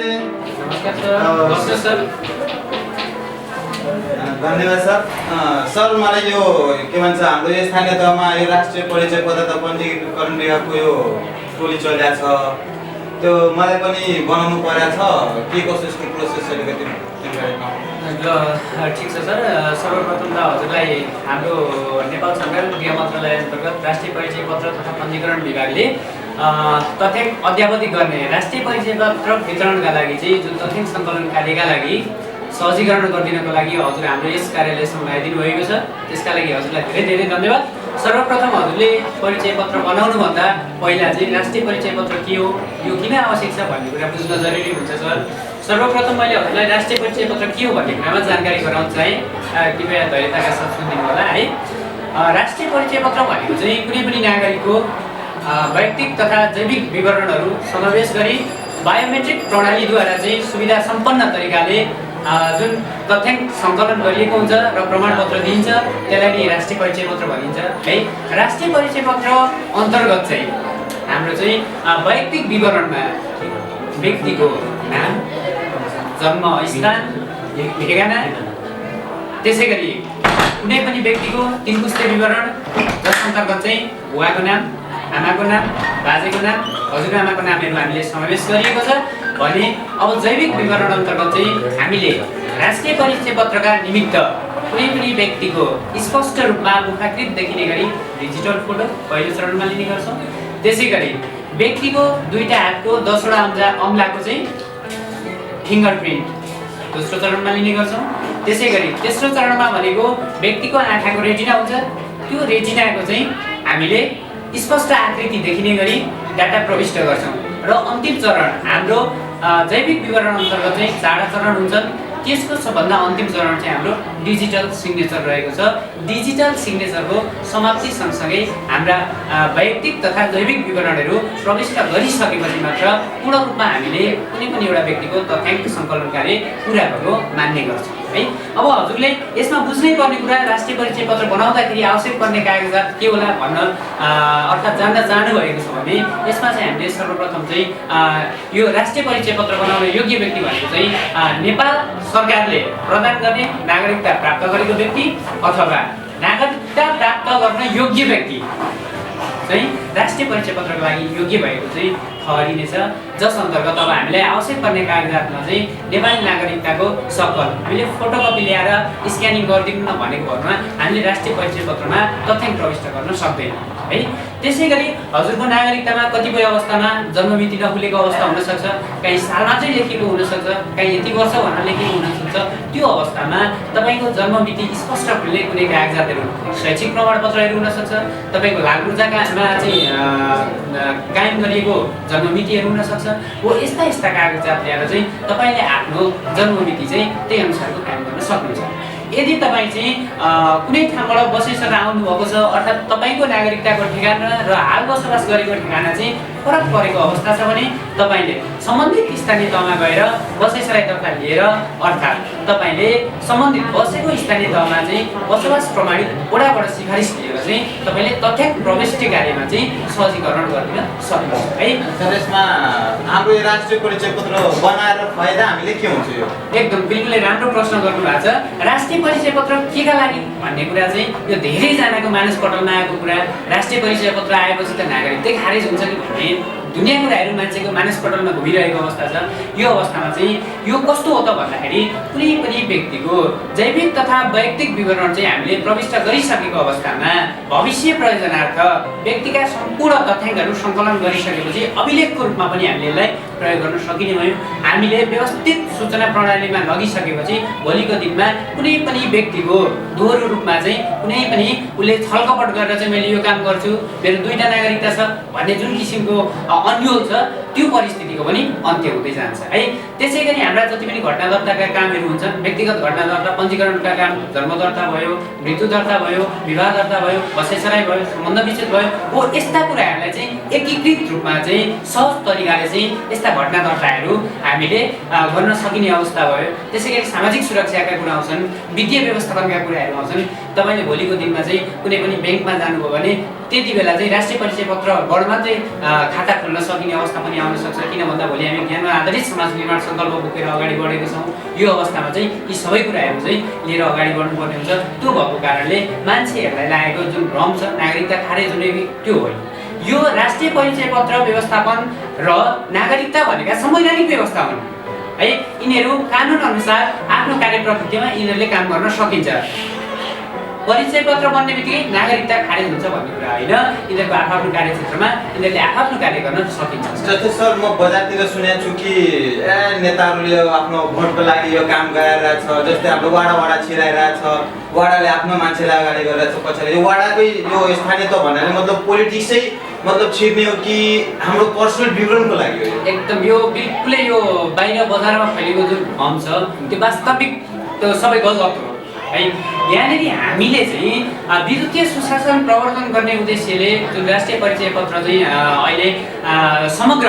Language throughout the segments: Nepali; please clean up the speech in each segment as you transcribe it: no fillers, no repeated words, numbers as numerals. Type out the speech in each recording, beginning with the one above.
नमस्ते। नमस्कार सर। नमस्ते सर। धन्यवाद सर। सर मलाई यो के भन्छ हाम्रो यो स्थानीय तहमा यो राष्ट्रिय परिचय पत्र त पञ्जीकरण विभागको यो टोली चलिरहेको छ, त्यो मलाई पनि बनाउनु परेको छ, के कसो यसको प्रोसेस अलिकति ल ठिक छ सर। सर्वप्रथम त हजुरलाई हाम्रो नेपाल सरकार गृह मन्त्रालय अन्तर्गत राष्ट्रिय परिचय पत्र तथा पञ्जीकरण विभागले तथ्याङ्क अद्यावधिक गर्ने राष्ट्रिय परिचय पत्र वितरणका लागि चाहिँ जुन तथ्याङ्क सङ्कलन कार्यका लागि सहजीकरण गरिदिनको लागि हजुर हाम्रो यस कार्यालयसम्म आइदिनु भएको छ। त्यसका लागि हजुरलाई धेरै धेरै धन्यवाद। सर्वप्रथम हजुरले परिचय पत्र बनाउनुभन्दा पहिला चाहिँ राष्ट्रिय परिचय पत्र के हो, यो किन आवश्यक छ भन्ने कुरा बुझ्न जरुरी हुन्छ सर। सर्वप्रथम मैले हजुरलाई राष्ट्रिय परिचय पत्र के हो भन्ने कुरामा जानकारी गराउन चाहे, कृपया धैर्यताका साथ सुनिदिनु होला है। राष्ट्रिय परिचय पत्र भनेको चाहिँ कुनै पनि नागरिकको वैयक्तिक तथा जैविक विवरणहरू समावेश गरी बायोमेट्रिक प्रणालीद्वारा चाहिँ सुविधा सम्पन्न तरिकाले जुन तथ्याङ्क सङ्कलन गरिएको हुन्छ र प्रमाणपत्र दिइन्छ त्यसलाई नै राष्ट्रिय परिचय पत्र भनिन्छ है। राष्ट्रिय परिचय पत्र अन्तर्गत चाहिँ हाम्रो चाहिँ वैयक्तिक विवरणमा व्यक्तिको नाम, जन्मस्थान, ठेगाना, त्यसै गरी कुनै पनि व्यक्तिको तिनपुस्ते विवरण जस अन्तर्गत चाहिँ बुवाको नाम, आमाको नाम, बाजेको नाम, हजुरआमाको नामहरू हामीले समावेश गरिएको छ भने अब जैविक विवरण अन्तर्गत चाहिँ हामीले राष्ट्रिय परिचय पत्रका निमित्त कुनै पनि व्यक्तिको स्पष्ट रूपमा मुखाकृत देखिने गरी डिजिटल फोटो पहिलो चरणमा लिने गर्छौँ। त्यसै गरी व्यक्तिको दुईटा हातको 10वटा औँलाको चाहिँ फिङ्गर प्रिन्ट दोस्रो चरणमा लिने गर्छौँ। त्यसै गरी तेस्रो चरणमा भनेको व्यक्तिको आँखाको रेटिना हुन्छ, त्यो रेटिनाको चाहिँ हामीले स्पष्ट आकृति देखिने गरी डाटा प्रविष्ट गर्छौँ। र अन्तिम चरण हाम्रो जैविक विवरण अन्तर्गत चाहिँ 4 चरण हुन्छन्। त्यसको सबभन्दा अन्तिम चरण चाहिँ हाम्रो डिजिटल सिग्नेचर रहेको छ। डिजिटल सिग्नेचरको समाप्ति सँगसँगै हाम्रा वैयक्तिक तथा जैविक विवरणहरू प्रविष्ट गरिसकेपछि मात्र पूर्ण रूपमा हामीले कुनै पनि एउटा व्यक्तिको तथ्याङ्क सङ्कलन कार्य पुरा भएको मान्ने गर्छौँ है। अब हजुरले यसमा बुझ्नै पर्ने कुरा राष्ट्रिय परिचय पत्र बनाउँदाखेरि आवश्यक पर्ने कागजात के होला भन्न अर्थात् जान्न चाहनुभएको छ भने यसमा चाहिँ हामीले सर्वप्रथम चाहिँ यो राष्ट्रिय परिचय पत्र बनाउन योग्य व्यक्ति भनेको चाहिँ नेपाल सरकारले प्रदान गर्ने नागरिकता प्राप्त गरेको व्यक्ति अथवा नागरिकता प्राप्त गर्न योग्य व्यक्ति चाहिँ राष्ट्रिय परिचय पत्रको लागि योग्य भएको चाहिँ ठहरिनेछ। जस अन्तर्गत अब हामीलाई आवश्यक पर्ने कागजातमा चाहिँ नेपाली नागरिकताको सकल हामीले फोटोकपी ल्याएर स्क्यानिङ गरिदिनु भनेकोहरूमा हामीले राष्ट्रिय परिचय पत्रमा तथ्याङ्क प्रविष्ट गर्न सक्दैनौँ है। त्यसै गरी हजुरको नागरिकतामा कतिपय अवस्थामा जन्ममिति नखुलेको अवस्था हुनसक्छ, कहीँ सालमा चाहिँ लेखेको हुनसक्छ, कहीँ यति वर्ष भनेर लेखेको हुनसक्छ। त्यो अवस्थामा तपाईँको जन्ममिति स्पष्ट खुल्ने कुनै कागजातहरू शैक्षिक प्रमाणपत्रहरू हुनसक्छ, तपाईँको लागुर्जामा चाहिँ कायम गरिएको जन्ममितिहरू हुनसक्छ। हो यस्ता यस्ता कागजात ल्याएर चाहिँ तपाईँले आफ्नो जन्ममिति चाहिँ त्यही अनुसारको कायम गर्न सक्नुहुन्छ। यदि तपाईँ चाहिँ कुनै ठाउँबाट बसेर आउनुभएको छ अर्थात् तपाईँको नागरिकताको ठेगाना र हाल बसोबास गरेको ठेगाना चाहिँ फरक परेको अवस्था छ भने तपाईँले सम्बन्धित स्थानीय तहमा गएर बसाइसराई दर्ता लिएर अर्थात् तपाईँले सम्बन्धित बसेको स्थानीय तहमा चाहिँ बसोबास प्रमाणित वडाबाट सिफारिस लिएर चाहिँ तपाईँले तथ्याङ्क प्रविष्टि कार्यमा चाहिँ सहजीकरण गरिदिन सक्नुहुन्छ है। सर यसमा हाम्रो यो राष्ट्रिय परिचय पत्र बनाएर फाइदा हामीले के हुन्छ? यो एकदम बिल्कुलै राम्रो प्रश्न गर्नुभएको छ। राष्ट्रिय परिचय पत्र केका लागि भन्ने कुरा चाहिँ यो धेरैजनाको मानसपटलमा आएको कुरा। राष्ट्रिय परिचय पत्र आएपछि त नागरिकतै खारेज हुन्छ कि भन्ने दुनियाँ कुराहरू मान्छेको मानसपटलमा घुमिरहेको अवस्था छ। यो अवस्थामा चाहिँ यो कस्तो हो त भन्दाखेरि कुनै पनि व्यक्तिको जैविक तथा वैयक्तिक विवरण चाहिँ हामीले प्रविष्ट गरिसकेको अवस्थामा भविष्य प्रयोजनार्थ व्यक्तिका सम्पूर्ण तथ्याङ्कहरू सङ्कलन गरिसकेपछि अभिलेखको रूपमा पनि हामीले यसलाई प्रयोग गर्न सकिने भयो। हामीले व्यवस्थित सूचना प्रणालीमा लगिसकेपछि भोलिको दिनमा कुनै पनि व्यक्तिको दोहोरो रूपमा चाहिँ कुनै पनि उसले छलकपट गरेर चाहिँ मैले यो काम गर्छु, मेरो 2टा नागरिकता छ भन्ने जुन किसिमको अन्यल छ त्यो परिस्थितिको पनि अन्त्य हुँदै जान्छ है। त्यसै गरी हाम्रा जति पनि घटना दर्ताका कामहरू हुन्छन्, व्यक्तिगत घटना दर्ता पञ्जीकरणका काम, जन्म दर्ता भयो, मृत्यु दर्ता भयो, विवाह दर्ता भयो, बसाइसराई भयो, सम्बन्ध विच्छेद भयो, हो यस्ता कुराहरूलाई चाहिँ एकीकृत विस्तृत रूपमा चाहिँ सहज तरिकाले चाहिँ यस्ता घटना दर्ताहरू हामीले गर्न सकिने अवस्था भयो। त्यसै गरी सामाजिक सुरक्षाका कुरा आउँछन्, वित्तीय व्यवस्थापनका कुराहरू आउँछन्। तपाईँले भोलिको दिनमा चाहिँ कुनै पनि ब्याङ्कमा जानुभयो भने त्यति बेला चाहिँ राष्ट्रिय परिचय पत्रबाट मात्रै खाता खोल्न सकिने अवस्था पनि आउन सक्छ। किन भन्दा भोलि हामी ज्ञानमा आधारित समाज निर्माण सङ्कल्प बोकेर अगाडि बढेको छौँ। यो अवस्थामा चाहिँ यी सबै कुराहरू चाहिँ लिएर अगाडि बढ्नुपर्ने हुन्छ। त्यो भएको कारणले मान्छेहरूलाई लागेको जुन भ्रम छ नागरिकता खारेज हुने त्यो होइन। यो राष्ट्रिय परिचय पत्र व्यवस्थापन र नागरिकता भनेका संवैधानिक व्यवस्था हुन् है। यिनीहरू कानुन अनुसार आफ्नो कार्य प्रकृतिमा यिनीहरूले काम गर्न सकिन्छ। परिचय पत्र बन्ने बित्तिकै नागरिकता खारेज हुन्छ भन्ने कुरा होइन। यिनीहरूको आफ्नो कार्यक्षेत्रमा यिनीहरूले आफ्नो कार्य गर्न सकिन्छ। जस्तै सर म बजारतिर सुनेको छु कि नेताहरूले आफ्नो भोटको लागि यो काम गराइरहेछ। जस्तै हाम्रो वाडा छिराइरहेछ, वाडाले आफ्नो मान्छेलाई अगाडि गरिरहेछ पछाडि। यो वाडाकै यो स्थानीयत्व भन्नाले मतलब पोलिटिक्सै मतलब छिर्ने हो कि हाम्रो पर्सनल विवरणको लागि हो? एकदम यो बिल्कुलै यो बाहिर बजारमा फैलिएको जुन भ्रम छ त्यो वास्तविक त्यो सबै गलत हो है। यहाँनिर हामीले चाहिँ विद्युतीय सुशासन प्रवर्तन गर्ने उद्देश्यले जुन राष्ट्रिय परिचय पत्र चाहिँ अहिले समग्र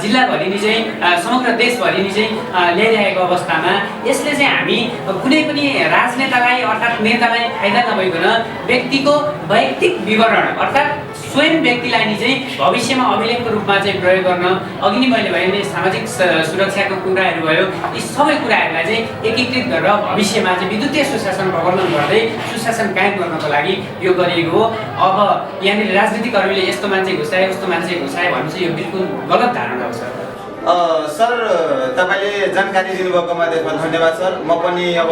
जिल्लाभरि नै चाहिँ समग्र देशभरि नै चाहिँ ल्याइरहेको अवस्थामा यसले चाहिँ हामी कुनै पनि राजनेतालाई अर्थात् नेतालाई फाइदा नभइकन व्यक्तिको वैयक्तिक विवरण अर्थात् स्वयं व्यक्तिलाई नि चाहिँ भविष्यमा अभिलेखको रूपमा चाहिँ प्रयोग गर्न अघि नै मैले भने सामाजिक सुरक्षाको कुराहरू भयो, यी सबै कुराहरूलाई चाहिँ एकीकृत गरेर भविष्यमा चाहिँ विद्युतीय सुशासन प्रवर्तन गर्दै सुशासन कायम गर्नको लागि यो गरिएको हो। अब यहाँनिर राजनीतिकहरूले यस्तो मान्छे घुसाए उस्तो मान्छे घुसाए भन्नु चाहिँ यो बिल्कुल गलत धारणा हो सर। सर तपाईँले जानकारी दिनुभएकोमा त्यसमा धन्यवाद सर। म पनि अब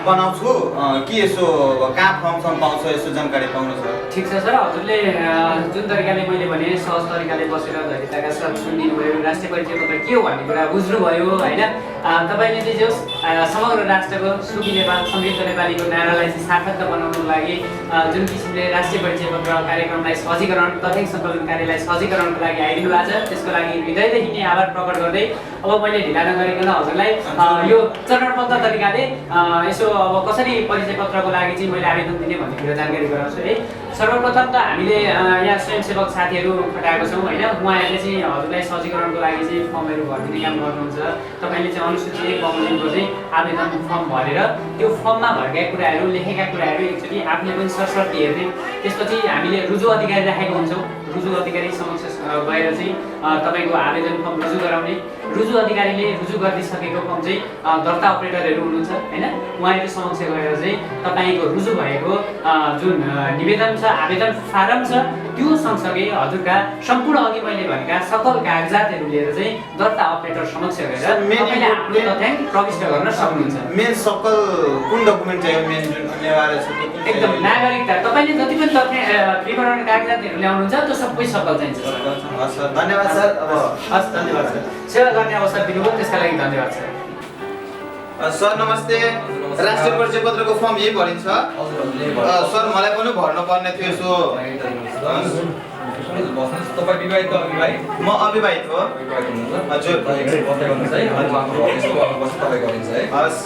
बनाउँछु कि यसो कहाँ फर्म पाउँछ यसो जानकारी पाउनु सर? ठिक छ सर, हजुरले जुन तरिकाले मैले भने सहज तरिकाले बसेर धरिताका सब सुनिदिनुभयो। राष्ट्रिय परिचय पत्र के हो भन्ने कुरा बुझ्नुभयो होइन। तपाईँले चाहिँ जो समग्र राष्ट्रको सुखी नेपाल समृद्ध नेपालीको नारालाई चाहिँ सार्थक बनाउनको लागि जुन किसिमले राष्ट्रिय परिचय पत्र कार्यक्रमलाई सहजीकरण तथ्याङ्क सङ्कलन कार्यलाई सहजीकरणको लागि आइदिनु भएको छ त्यसको लागि हृदयदेखि नै आभार प्रकट गर्दै अब मैले ढिला नगरिकन हजुरलाई यो चरणबद्ध तरिकाले यसो अब कसरी परिचय पत्रको लागि चाहिँ मैले आवेदन दिने भन्ने कुरा जानकारी गराउँछु है। सर्वप्रथम त हामीले यहाँ स्वयंसेवक साथीहरू खटाएको छौँ होइन। उहाँहरूले चाहिँ हजुरलाई सहजीकरणको लागि चाहिँ फर्महरू भरिदिने काम गर्नुहुन्छ। तपाईँले चाहिँ अनुसूची 1 बमोजिमको चाहिँ आवेदन फर्म भरेर त्यो फर्ममा भएका कुराहरू लेखेका कुराहरू एकचोटि आफूले पनि सरसर्ती हेर्ने। त्यसपछि हामीले रुजु अधिकारी राखेको हुन्छौँ। रुजु अधिकारी समक्ष गएर चाहिँ तपाईँको आवेदन फर्म रुजु गराउने। रुजु अधिकारीले रुजु गरिदिइसकेको फर्म चाहिँ दर्ता अपरेटरहरू हुनुहुन्छ होइन, उहाँहरू समक्ष गएर चाहिँ तपाईँको रुजु भएको जुन निवेदन छ आवेदन फारम छ त्यो सँगसँगै हजुरका सम्पूर्ण अघि मैले भनेका सकल कागजातहरू लिएर चाहिँ दर्ता अपरेटर समक्ष गएर तपाईँले आफ्नो तथ्याङ्क प्रविष्ट गर्न सक्नुहुन्छ। मेन सकल कुन डकुमेन्ट चाहियो? मेन जुन अनिवार्य छ त्यो एकदम नागरिकता तपाईँले जति पनि तथ्य विवरण कागजातहरू ल्याउनुहुन्छ त्यो सबै सकल चाहिन्छ सर। हस् सर, धन्यवाद सर। अब हस् धन्यवाद सर, सेवा गर्ने अवसर दिनुभयो त्यसका लागि धन्यवाद सर। सर नमस्ते। राष्ट्रिय परिचय पत्रको फर्म यही भरिन्छ? सर मलाई पनि भर्नु पर्ने थियो यसो। तपाईँ विवाहित हो अविवाहित? म अविवाहित हो। हजुर हस्।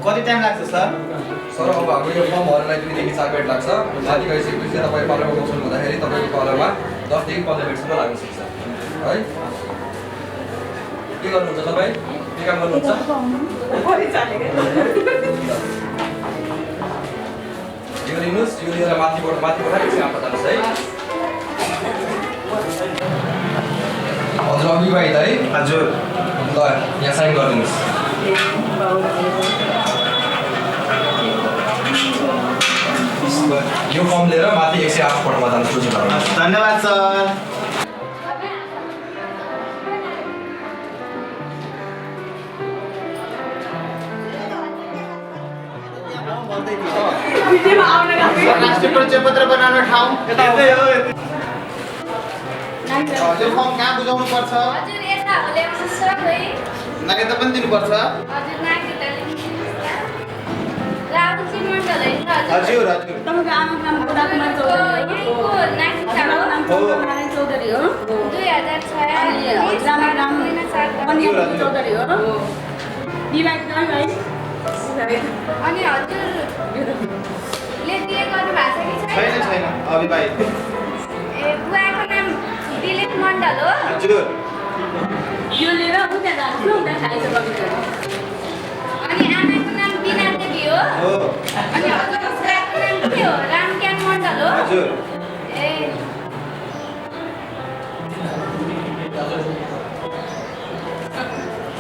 कति टाइम लाग्छ सर? सर अब हाम्रो यो फर्म भर्नलाई 2 देखि 4 मिनट लाग्छ। माथि गइसकेपछि तपाईँ पार्लरमा बस्नु हुँदाखेरि तपाईँको पार्लरमा 10 देखि 15 मिनटसम्म लाग्न सक्छ है। के गर्नुहुन्छ तपाईँ? के काम गर्नुहुन्छ? यो लिनुहोस्, यो लिएर माथि पठाएर एकछिन आप जानुहोस् है। हजुर अविवाहित है? हजुर। ल यहाँ साइन गरिदिनुहोस्। यो फर्म लिएर माथि 108 पटमा जानुहोस् रुजु गर्न। धन्यवाद सर। राष्ट्रिय परिचय पत्र बनाउने ठाउँ यतै हो। हजुर फर्म कहाँ बुझाउनु पर्छ? हजुर यता हो ल्याउनुहोस् सर खोइ। नागरिकता पनि दिनुपर्छ? हजुर नागरिकता दिनुहोस् न। राहुल मण्डल होइन हजुर? हजुर हजुर। तपाईँको आमाको नाम बुढाकुमार चौधरी हो? यहीँको नागरिकता हो। नाम चन्द्रनारायण चौधरी हो? 2006 अनि हजुरआमाको नाम कन्या चौधरी हो? विवाहित है? अनि हजुर अविवाहित। बुवाको नाम दिलीप मण्डल हो। हजुर। यो लिएर उता जानुहोस् न, उता खाइसक्यो। अनि आमाको नाम बिना देवी हो। हो। अनि हजुरको बुवाको नाम के हो? रामज्ञान मण्डल हो। हजुर। ए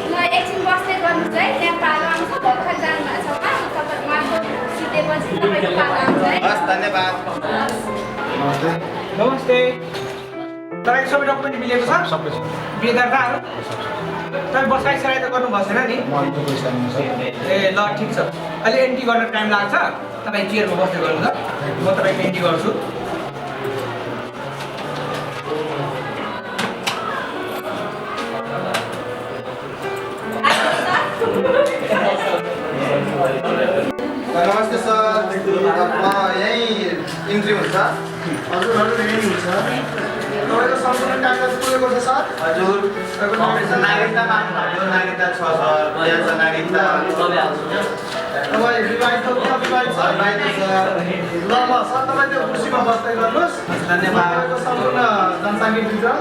ल एकछिन बस्दै गर्नुहोस् है, त्यहाँ पालो आउँछ भर्खर जानुभएको छ उहाँ, तपाईँ उहाँको सिधेपछि तपाईँको पालो आउँछ है। हस् धन्यवाद। नमस्ते। तपाईँको सबै डकुमेन्ट मिलेको छ? सबै छ। बिहे दर्ताहरू? तपाईँ बसाइसराई त गर्नुभएको छैन नि? ए ल ठिक छ। अहिले एन्ट्री गर्न टाइम लाग्छ, तपाईँ चेयरमा बस्दै गर्नु ल, म तपाईँको एन्ट्री गर्छु। नमस्ते सर, यहीँ इन्ट्री हुन्छ? हजुर यही हुन्छ। तपाईँको सम्पूर्ण कागज पुगेको छ सर? हजुर। नागरिकता माग्नुभयो, नागरिकता छ सर, यहाँ छ नागरिकता। तपाईँ विवाहित हो कि अविवाहित छ? अविवाहित सर। ल सर, तपाईँ त्यो कुर्सीमा बस्दै गर्नुहोस्। धन्यवाद। तपाईँको सम्पूर्ण जनसाङ्ख्यिक विवरण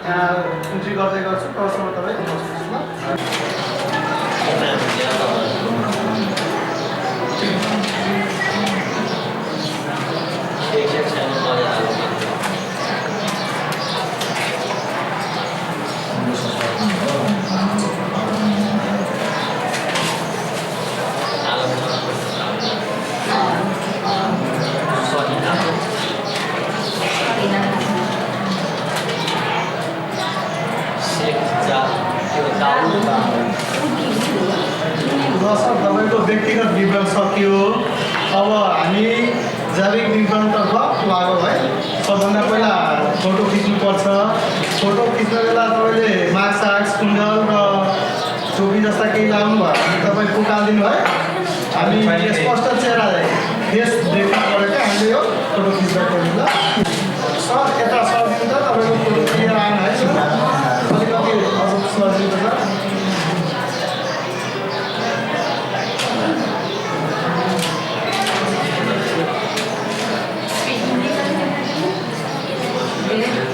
यहाँ इन्ट्री गर्दै गर्छु, तबसम्म तपाईँ बस्नुहोस् ल। ल सर, तपाईँको व्यक्तिगत विवरण सकियो। अब हामी जैविक विवरणतर्फ लागौँ है। सबभन्दा पहिला फोटो खिच्नुपर्छ। फोटो खिच्न बेला तपाईँले मास्क कुण्डल र टोपी जस्ता केही लाउनु भयो भने तपाईँ फुकालिदिनु है। हामी स्पष्ट चेहरा फेस देख्नु पऱ्यो क्या हामीले यो फोटो खिच्दाखेरि ल। सर यता सजिलो त तपाईँको फोटो क्लियर आएन है सर, अलिकति अझ सजिलो छ।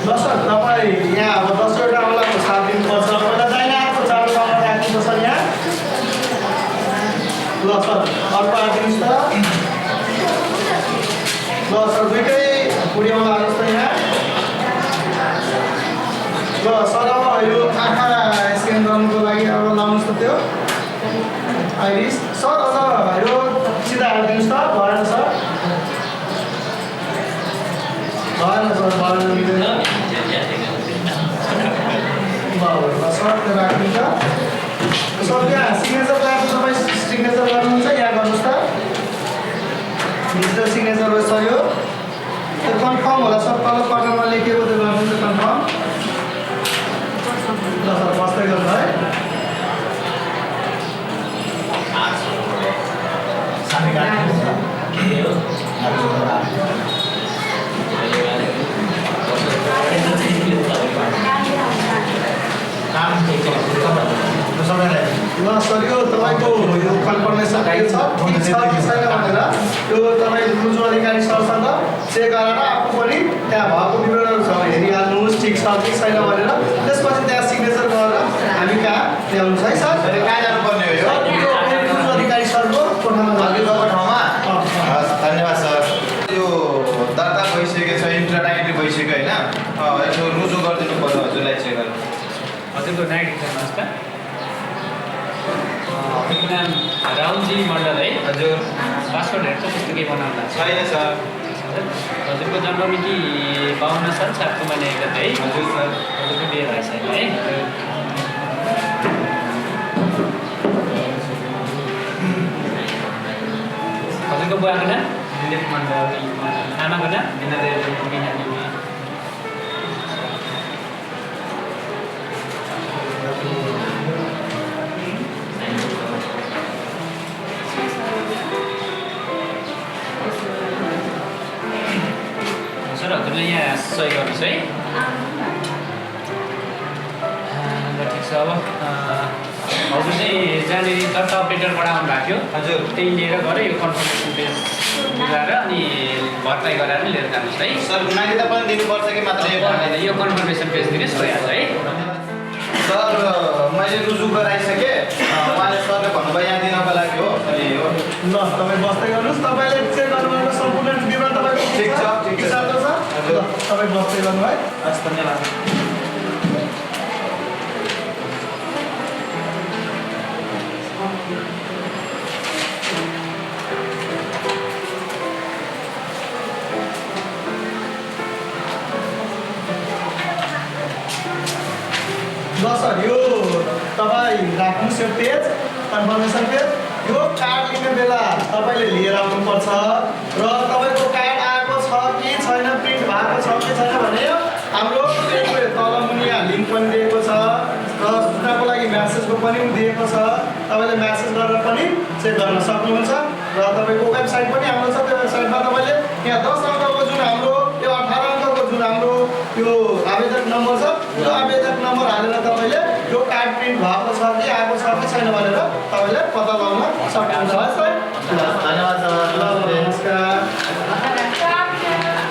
ल सर, तपाईँ यहाँ अब 10वटा औँलाको छाप दिनुपर्छ। पहिला दाहिनाको चारो बाउमा राख्नुपर्छ यहाँ। ल सर, अर्को आइदिनुहोस् त। ल सर, दुइटै बुढी औँला हाल्नुहोस् त यहाँ। ल सर, अब यो आँखा स्क्यान गर्नुको लागि अब लाउनुहोस् त त्यो आइरिस। सर अझ यो सिधा हालिदिनुहोस् त, भएन सर, भएन सर, भएन मिलेन। ल सर, त्यो राखिदिन्छ। सर यहाँ सिग्नेचर ल्याएको तपाईँ सिग्नेचर गर्नुहुन्छ, यहाँ गर्नुहोस् त। डिजिटल सिग्नेचर हो सर यो। त्यो कन्फर्म होला सर, तल कर्नरमा लेखिएको त्यो गर्नुहुन्छ कन्फर्म। ल सर, बस्दै गर्नु है। ल सर, यो तपाईँको यो कन्फर्मेसन के छ, ठिक छ कि छैन भनेर यो तपाईँ रुजु अधिकारी सरसँग चेक गरेर आफू पनि त्यहाँ भएको विवरणहरू छ हेरिहाल्नुहोस्, ठिक छ कि छैन भनेर। त्यसपछि त्यहाँ सिग्नेचर गरेर हामी कहाँ ल्याउनुहोस् है सर। कहाँ जानुपर्ने हो यो? यो रुजु अधिकारी सरको कोठामा हजुरको ठाउँमा? हस् धन्यवाद सर। यो दर्ता भइसकेको छ, इन्ट्रा एन्ट्री भइसक्यो होइन? यसो रुजु गरिदिनु पर्यो हजुरलाई चेक गरेर। हजुरको नागरिकता हेर्नुहोस् त। तपाईँको नाम राहुलजी मण्डल है? हजुर। पासपोर्टहरू त त्यस्तो केही बनाउनु भएको छ? छैन सर। हजुरको जन्म मिति 52 साल 7 महिना 1 गते है? हजुर सर। हजुरको बिहे भएको छैन है? हजुरको बुवाको नाम? दिलीप मण्डल। आमाको नाम? बिना देवी। बिना देवी। सर हजुरले यहाँ सही गर्नुहोस् है। ल ठिक छ। अब हजुर चाहिँ जहाँनिर दर्ता अपडेटरबाट आउनु भएको थियो, हजुर। त्यही लिएर गएर यो कन्फर्मेसन पेज मिलाएर अनि भर्खर अप्लाई गरेर लिएर जानुहोस् है। सर मान्यता पनि दिनुपर्छ कि मात्र यो होइन, यो कन्फर्मेसन पेज दिनुहोस् भइहाल्छ है। सर मैले रुजु गराइसकेँ उहाँले सरले भन्नुभयो यहाँ दिनको लागि हो अनि हो ल तपाईँ बस्दै गर्नुहोस् तपाईँले चेक गर्नुभयो सम्पूर्ण विवरण तपाईँको ठिक छ, ठिक छ। ल तपाईँ बस्दै गर्नु है हस् धन्यवाद ल सर यो तपाईँ राख्नुहोस् यो पेज कन्फर्मेसन पेज यो कार्ड लिने बेला तपाईँले लिएर आउनुपर्छ र तपाईँको कार्ड आएको छ कि छैन प्रिन्ट भएको छ कि छैन भने हाम्रो पेजको तल मुनि यहाँ लिङ्क पनि दिएको छ र सूचनाको लागि म्यासेजको पनि दिएको छ तपाईँले म्यासेज गरेर पनि चेक गर्न सक्नुहुन्छ र तपाईँको वेबसाइट पनि हाम्रो छ त्यो वेबसाइटमा तपाईँले यहाँ 10 अङ्कको जुन हाम्रो यो 18 अङ्कको जुन हाम्रो यो आवेदक नम्बर छ त्यो आवेदक नम्बर हालेर तपाईँले यो कार्ड प्रिन्ट भएको छ कि आएको छ कि छैन भनेर तपाईँले पत्ता लगाउन सक्नुहुन्छ है सर धन्यवाद